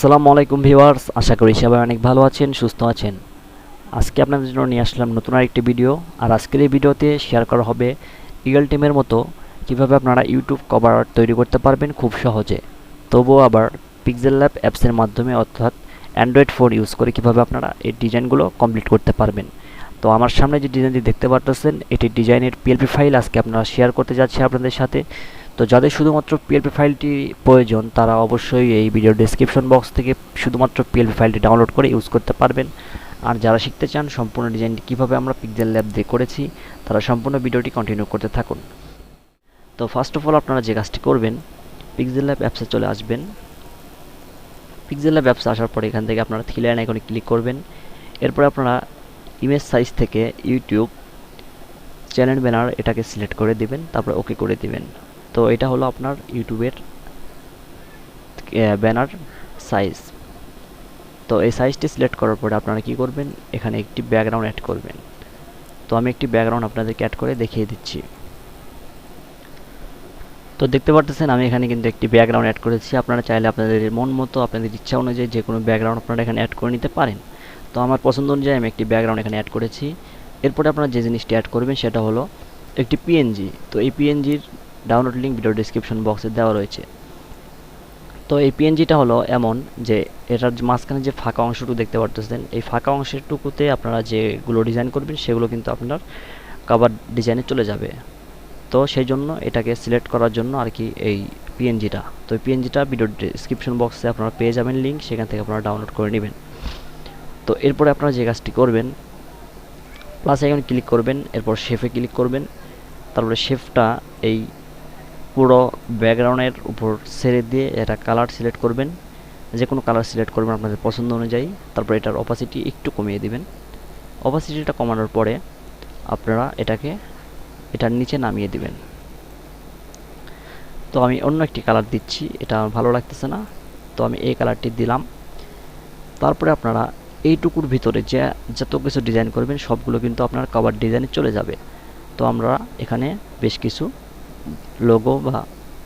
আসসালামু আলাইকুম ভিউয়ার্স, আশা করি সবাই অনেক ভালো আছেন, সুস্থ আছেন। আজকে আপনাদের জন্য নিয়ে আসলাম নতুন আরেকটি ভিডিও। আর আজকের এই ভিডিওতে শেয়ার করা হবে ইগল টিমের মতো কিভাবে আপনারা ইউটিউব কভার আর্ট তৈরি করতে পারবেন খুব সহজে, তবুও আবার পিক্সেল ল্যাব অ্যাপসের মাধ্যমে, অর্থাৎ অ্যান্ড্রয়েড ফোন ইউজ করে কিভাবে আপনারা এই ডিজাইনগুলো কমপ্লিট করতে পারবেন। তো আমার সামনে যে ডিজাইনটি দেখতে পাচ্ছেন, এটি ডিজাইনের পিএলপি ফাইল আজকে আপনারা শেয়ার করতে যাচ্ছি আপনাদের সাথে। তো যাদের শুধুমাত্র পিএলপি ফাইলটি প্রয়োজন তারা অবশ্যই এই ভিডিও ডেসক্রিপশন বক্স থেকে শুধুমাত্র পিএলপি ফাইলটি ডাউনলোড করে ইউজ করতে পারবেন। আর যারা শিখতে চান সম্পূর্ণ ডিজাইনটি কীভাবে আমরা পিক্সেল ল্যাব দিয়ে করেছি, তারা সম্পূর্ণ ভিডিওটি কন্টিনিউ করতে থাকুন। তো ফার্স্ট অফ অল আপনারা যে কাজটি করবেন, পিক্সেল ল্যাব অ্যাপসে চলে আসবেন। পিক্সেল ল্যাব অ্যাপসে আসার পরে এখান থেকে আপনারা থ্রি লাইন আইকনে ক্লিক করবেন। এরপরে আপনারা ইমেজ সাইজ থেকে ইউটিউব চ্যানেল ব্যানার এটাকে সিলেক্ট করে দিবেন, তারপরে ওকে করে দিবেন। তো এটা হলো আপনার ইউটিউবের ব্যানার সাইজ। তো এই সাইজটি সিলেক্ট করার পরে আপনারা কি করবেন, এখানে একটি ব্যাকগ্রাউন্ড অ্যাড করবেন। তো আমি একটি ব্যাকগ্রাউন্ড আপনাদেরকে অ্যাড করে দেখিয়ে দিচ্ছি। তো দেখতে পারতেছেন আমি এখানে কিন্তু একটি ব্যাকগ্রাউন্ড অ্যাড করেছি। আপনারা চাইলে আপনাদের মন মতো, আপনাদের ইচ্ছা অনুযায়ী যে কোনো ব্যাকগ্রাউন্ড আপনারা এখানে অ্যাড করে নিতে পারেন। তো আমার পছন্দ অনুযায়ী আমি একটি ব্যাকগ্রাউন্ড এখানে অ্যাড করেছি। এরপরে আপনারা যে জিনিসটি অ্যাড করবেন সেটা হলো একটি পিএনজি। তো এই পিএনজির ডাউনলোড লিঙ্ক ভিডিও ডিসক্রিপশন বক্সে দেওয়া রয়েছে। তো এই পিএনজিটা হলো এমন যে এটার মাঝখানে যে ফাঁকা অংশটুকু দেখতে পারতেছেন, এই ফাঁকা অংশটুকুতে আপনারা যেগুলো ডিজাইন করবেন সেগুলো কিন্তু আপনার কভার ডিজাইনে চলে যাবে। তো সেই জন্য এটাকে সিলেক্ট করার জন্য আর কি এই পিএনজিটা। তো এই পিএনজিটা ভিডিও ডিসক্রিপশন বক্সে আপনারা পেয়ে যাবেন লিঙ্ক, সেখান থেকে আপনারা ডাউনলোড করে নেবেন। তো এরপরে আপনারা যে কাজটি করবেন, প্লাস আইকনে ক্লিক করবেন, এরপর শেফে ক্লিক করবেন। তারপরে শেফটা এই পুরো ব্যাকগ্রাউন্ডের উপর ছেড়ে দিয়ে এটা কালার সিলেক্ট করবেন, যে কোনো কালার সিলেক্ট করবেন আপনাদের পছন্দ অনুযায়ী। তারপর এটার অপাসিটি একটু কমিয়ে দিবেন। অপাসিটিটা কমানোর পরে আপনারা এটার নিচে নামিয়ে দিবেন। তো আমি অন্য একটি কালার দিচ্ছি, এটা আমার ভালো লাগতেছে না, তো আমি এই কালারটি দিলাম। তারপরে আপনারা এইটুকুর ভিতরে যত কিছু ডিজাইন করবেন সবগুলো কিন্তু আপনার কভার ডিজাইনে চলে যাবে। তো আমরা এখানে বেশ কিছু লোগো বা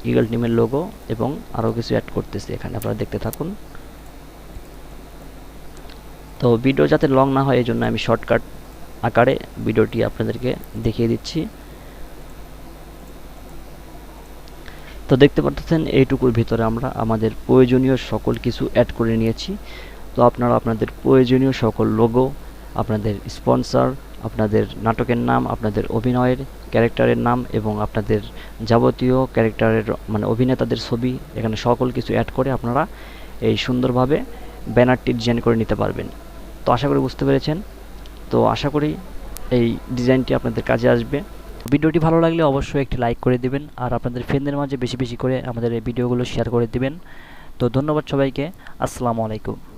ইগল টিমের লোগো এবং আরও কিছু অ্যাড করতেছি, এখানে আপনারা দেখতে থাকুন। তো ভিডিও যাতে লং না হয় এই জন্য আমি শর্টকাট আকারে ভিডিওটি আপনাদেরকে দেখিয়ে দিচ্ছি। তো দেখতে পাচ্ছেন এইটুকুর ভিতরে আমরা আমাদের প্রয়োজনীয় সকল কিছু অ্যাড করে নিয়েছি। তো আপনারা আপনাদের প্রয়োজনীয় সকল লোগো, আপনাদের স্পন্সর, আপনাদের নাটকের নাম, আপনাদের অভিনয়ের ক্যারেক্টারের নাম এবং আপনাদের যাবতীয় ক্যারেক্টারের মানে অভিনেতাদের ছবি, এখানে সকল কিছু অ্যাড করে আপনারা এই সুন্দরভাবে ব্যানারটি ডিজাইন করে নিতে পারবেন। তো আশা করি বুঝতে পেরেছেন। তো আশা করি এই ডিজাইনটি আপনাদের কাজে আসবে। ভিডিওটি ভালো লাগলে অবশ্যই একটি লাইক করে দিবেন, আর আপনাদের ফ্রেন্ডদের মাঝে বেশি বেশি করে আমাদের এই ভিডিওগুলো শেয়ার করে দিবেন। তো ধন্যবাদ সবাইকে। আসসালামু আলাইকুম।